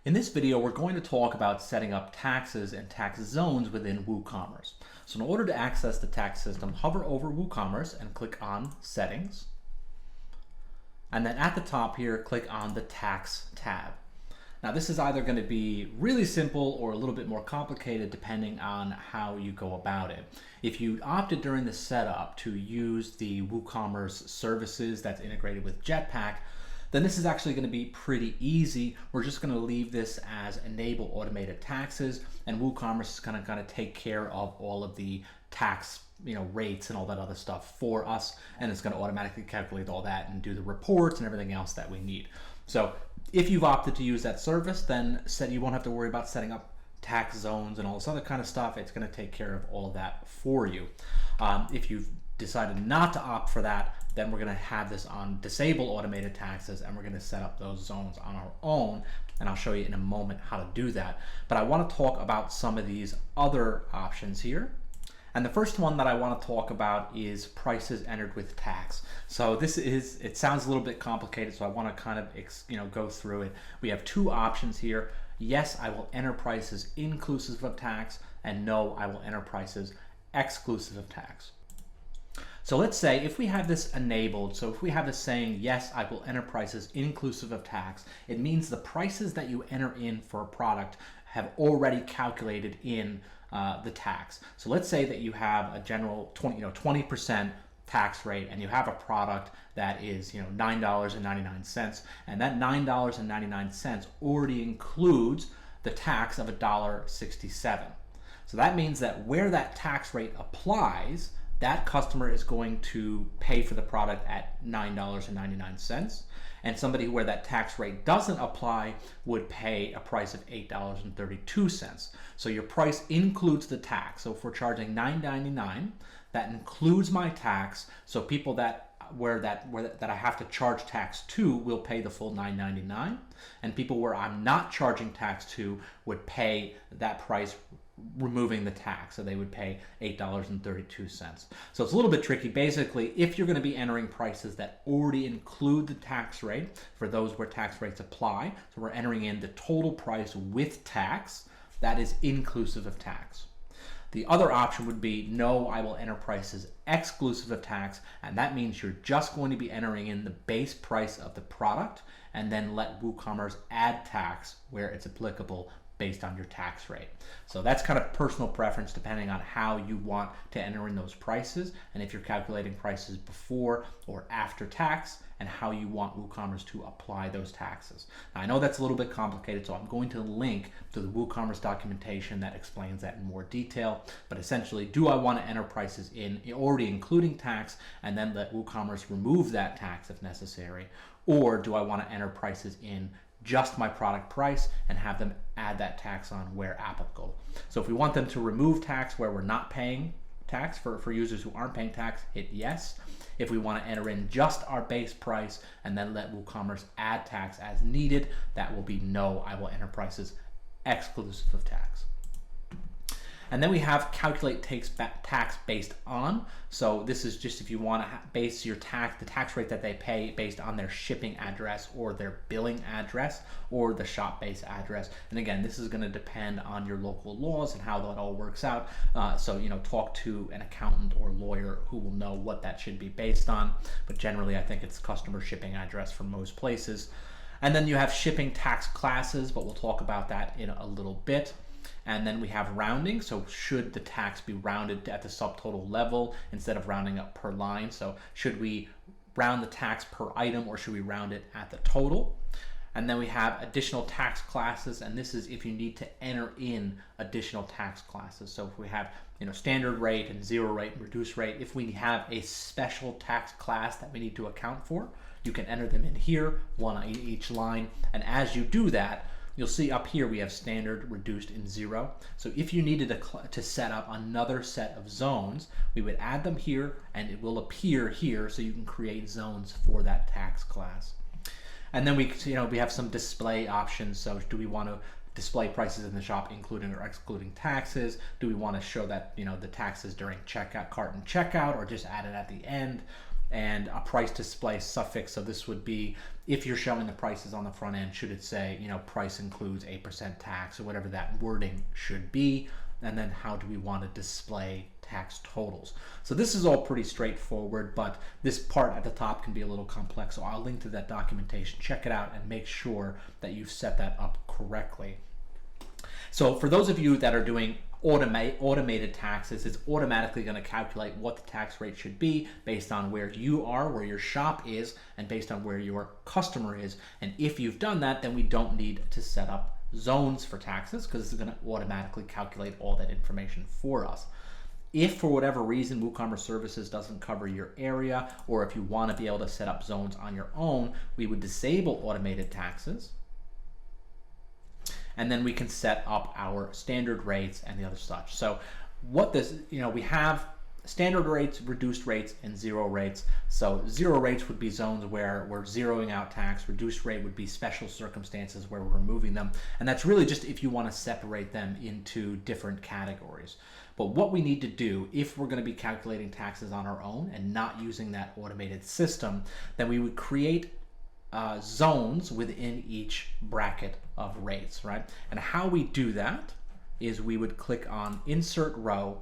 In this video, we're going to talk about setting up taxes and tax zones within WooCommerce. So in order to access the tax system, hover over WooCommerce and click on Settings. And then at the top here, click on the Tax tab. Now this is either going to be really simple or a little bit more complicated depending on how you go about it. If you opted during the setup to use the WooCommerce services that's integrated with Jetpack, then this is actually going to be pretty easy. We're just going to leave this as enable automated taxes, and WooCommerce is going to take care of all of the tax rates and all that other stuff for us, and it's going to automatically calculate all that and do the reports and everything else that we need. So if you've opted to use that service, then you won't have to worry about setting up tax zones and all this other kind of stuff. It's going to take care of all of that for you. If you've decided not to opt for that, then we're going to have this on disable automated taxes, and we're going to set up those zones on our own, and I'll show you in a moment how to do that. But I want to talk about some of these other options here. And the first one that I want to talk about is prices entered with tax. So it sounds a little bit complicated, so I want to kind of go through it. We have two options here. Yes, I will enter prices inclusive of tax, and no, I will enter prices exclusive of tax. So let's say if we have this enabled, so if we have this saying, yes, I will enter prices inclusive of tax, it means the prices that you enter in for a product have already calculated in the tax. So let's say that you have a general 20% tax rate, and you have a product that is $9.99, and that $9.99 already includes the tax of $1.67. So that means that where that tax rate applies, that customer is going to pay for the product at $9.99, and somebody where that tax rate doesn't apply would pay a price of $8.32. So your price includes the tax. So if we're charging $9.99, that includes my tax. So people that I have to charge tax to will pay the full $9.99, and people where I'm not charging tax to would pay that price removing the tax, so they would pay $8.32. So it's a little bit tricky. Basically, if you're going to be entering prices that already include the tax rate, for those where tax rates apply, so we're entering in the total price with tax, that is inclusive of tax. The other option would be, no, I will enter prices exclusive of tax, and that means you're just going to be entering in the base price of the product and then let WooCommerce add tax where it's applicable based on your tax rate. So that's kind of personal preference depending on how you want to enter in those prices, and if you're calculating prices before or after tax, and how you want WooCommerce to apply those taxes. Now, I know that's a little bit complicated, so I'm going to link to the WooCommerce documentation that explains that in more detail. But essentially, do I want to enter prices in already including tax and then let WooCommerce remove that tax if necessary, or do I want to enter prices in just my product price and have them add that tax on where applicable? So if we want them to remove tax where we're not paying tax, for users who aren't paying tax, hit yes. If we want to enter in just our base price and then let WooCommerce add tax as needed, that will be no, I will enter prices exclusive of tax. And then we have calculate tax based on. So this is just if you want to base your the tax rate that they pay based on their shipping address or their billing address or the shop base address. And again, this is going to depend on your local laws and how that all works out. So talk to an accountant or lawyer who will know what that should be based on. But generally, I think it's customer shipping address for most places. And then you have shipping tax classes, but we'll talk about that in a little bit. And then we have rounding, so should the tax be rounded at the subtotal level instead of rounding up per line? So should we round the tax per item or should we round it at the total? And then we have additional tax classes, and this is if you need to enter in additional tax classes. So if we have standard rate and zero rate and reduced rate, if we have a special tax class that we need to account for, you can enter them in here, one on each line. And as you do that, you'll see up here we have standard, reduced, and zero. So if you needed to set up another set of zones, we would add them here and it will appear here so you can create zones for that tax class. And then we have some display options. So do we want to display prices in the shop including or excluding taxes? Do we want to show that the taxes during checkout, cart and checkout, or just add it at the end? and a price display suffix. So this would be, if you're showing the prices on the front end, should it say, price includes 8% tax, or whatever that wording should be. And then how do we want to display tax totals? So this is all pretty straightforward, but this part at the top can be a little complex. So I'll link to that documentation. Check it out and make sure that you've set that up correctly. So for those of you that are doing automated taxes, it's automatically going to calculate what the tax rate should be based on where you are, where your shop is, and based on where your customer is. And if you've done that, then we don't need to set up zones for taxes, because it's going to automatically calculate all that information for us. If for whatever reason WooCommerce Services doesn't cover your area, or if you want to be able to set up zones on your own, we would disable automated taxes. And then we can set up our standard rates and the other such. So what this, we have standard rates, reduced rates, and zero rates. So zero rates would be zones where we're zeroing out tax. Reduced rate would be special circumstances where we're removing them. And that's really just if you want to separate them into different categories. But what we need to do, if we're going to be calculating taxes on our own and not using that automated system, then we would create zones within each bracket of rates, right? And how we do that is we would click on Insert Row,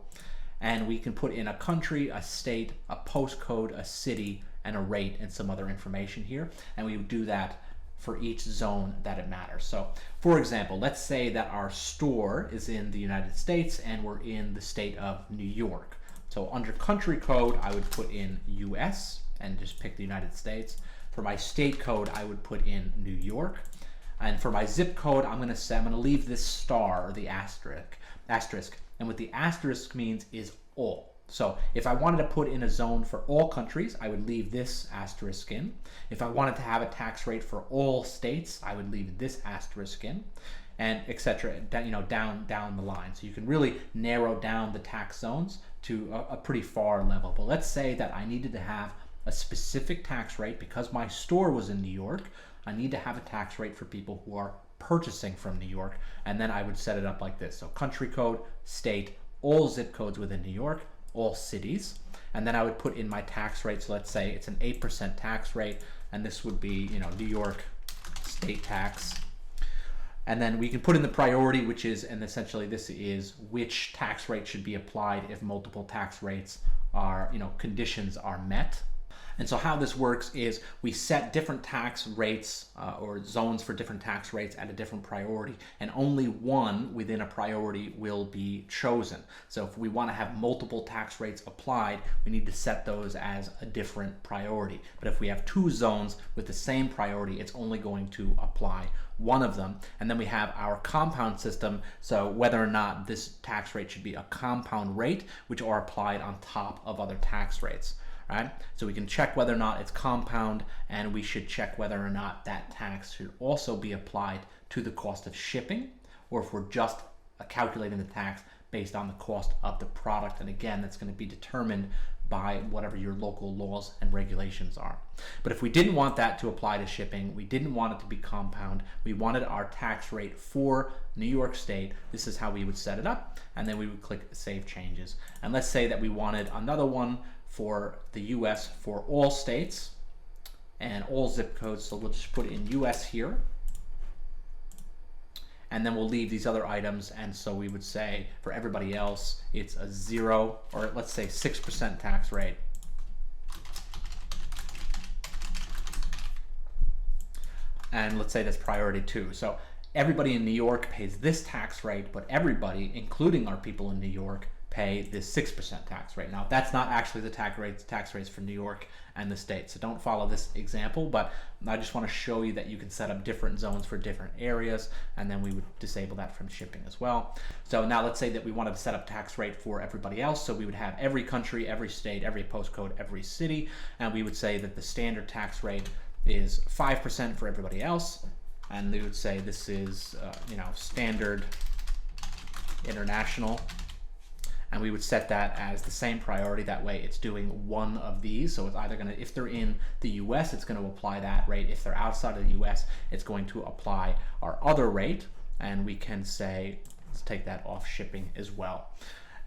and we can put in a country, a state, a postcode, a city, and a rate, and some other information here. And we would do that for each zone that it matters. So for example, let's say that our store is in the United States and we're in the state of New York. So under country code, I would put in US and just pick the United States. For my state code, I would put in New York. And for my zip code, I'm going to leave this star, or the asterisk. And what the asterisk means is all. So if I wanted to put in a zone for all countries, I would leave this asterisk in. If I wanted to have a tax rate for all states, I would leave this asterisk in, and etc. Down the line. So you can really narrow down the tax zones to a pretty far level. But let's say that I needed to have a specific tax rate because my store was in New York. I need to have a tax rate for people who are purchasing from New York, and then I would set it up like this. So country code, state, all zip codes within New York, all cities, and then I would put in my tax rate. So let's say it's an 8% tax rate, and this would be New York state tax. And then we can put in the priority, which is, and essentially this is which tax rate should be applied if multiple tax rates are, conditions are met. And so how this works is we set different tax rates or zones for different tax rates at a different priority, and only one within a priority will be chosen. So if we want to have multiple tax rates applied, we need to set those as a different priority. But if we have two zones with the same priority, it's only going to apply one of them. And then we have our compound system, so whether or not this tax rate should be a compound rate, which are applied on top of other tax rates. Right? So we can check whether or not it's compound, and we should check whether or not that tax should also be applied to the cost of shipping, or if we're just calculating the tax based on the cost of the product. And again, that's going to be determined by whatever your local laws and regulations are. But if we didn't want that to apply to shipping, we didn't want it to be compound, we wanted our tax rate for New York State, this is how we would set it up, and then we would click Save Changes. And let's say that we wanted another one for the US for all states and all zip codes. So we'll just put in US here, and then we'll leave these other items. And so we would say for everybody else, it's a 0, or let's say 6% tax rate. And let's say that's priority 2. So everybody in New York pays this tax rate, but everybody, including our people in New York, pay this 6% tax rate. Now, that's not actually the tax rates for New York and the state, so don't follow this example, but I just want to show you that you can set up different zones for different areas, and then we would disable that from shipping as well. So now let's say that we wanted to set up tax rate for everybody else, so we would have every country, every state, every postcode, every city, and we would say that the standard tax rate is 5% for everybody else, and we would say this is standard international. And we would set that as the same priority. That way it's doing one of these. So it's either going to, if they're in the US, it's going to apply that rate. If they're outside of the US, it's going to apply our other rate. And we can say, let's take that off shipping as well.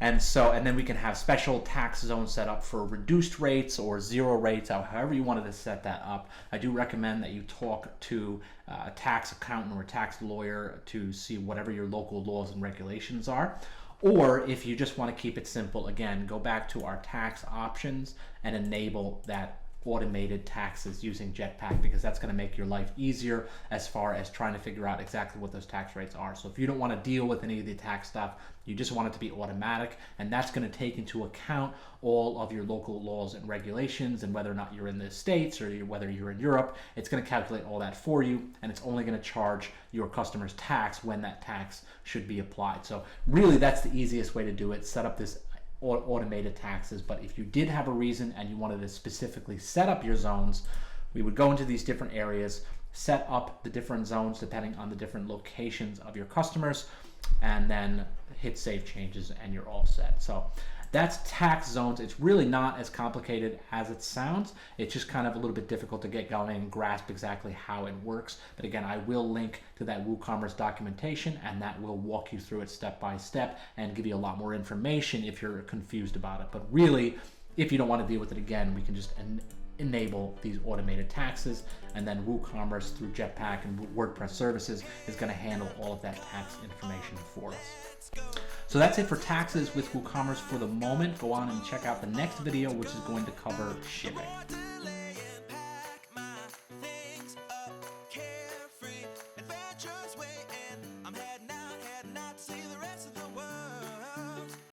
And then we can have special tax zones set up for reduced rates or zero rates, however you wanted to set that up. I do recommend that you talk to a tax accountant or a tax lawyer to see whatever your local laws and regulations are. Or if you just want to keep it simple, again, go back to our tax options and enable that automated taxes using Jetpack, because that's going to make your life easier as far as trying to figure out exactly what those tax rates are. So if you don't want to deal with any of the tax stuff, you just want it to be automatic, and that's going to take into account all of your local laws and regulations, and whether or not you're in the States or whether you're in Europe, it's going to calculate all that for you, and it's only going to charge your customer's tax when that tax should be applied. So really, that's the easiest way to do it. Set up this automated taxes. But if you did have a reason and you wanted to specifically set up your zones, we would go into these different areas, set up the different zones depending on the different locations of your customers, and then hit save changes and you're all set. So that's tax zones. It's really not as complicated as it sounds. It's just kind of a little bit difficult to get going and grasp exactly how it works. But again, I will link to that WooCommerce documentation, and that will walk you through it step by step and give you a lot more information if you're confused about it. But really, if you don't want to deal with it, again, we can just enable these automated taxes, and then WooCommerce through Jetpack and WordPress services is going to handle all of that tax information for us. So that's it for taxes with WooCommerce for the moment. Go on and check out the next video, which is going to cover shipping.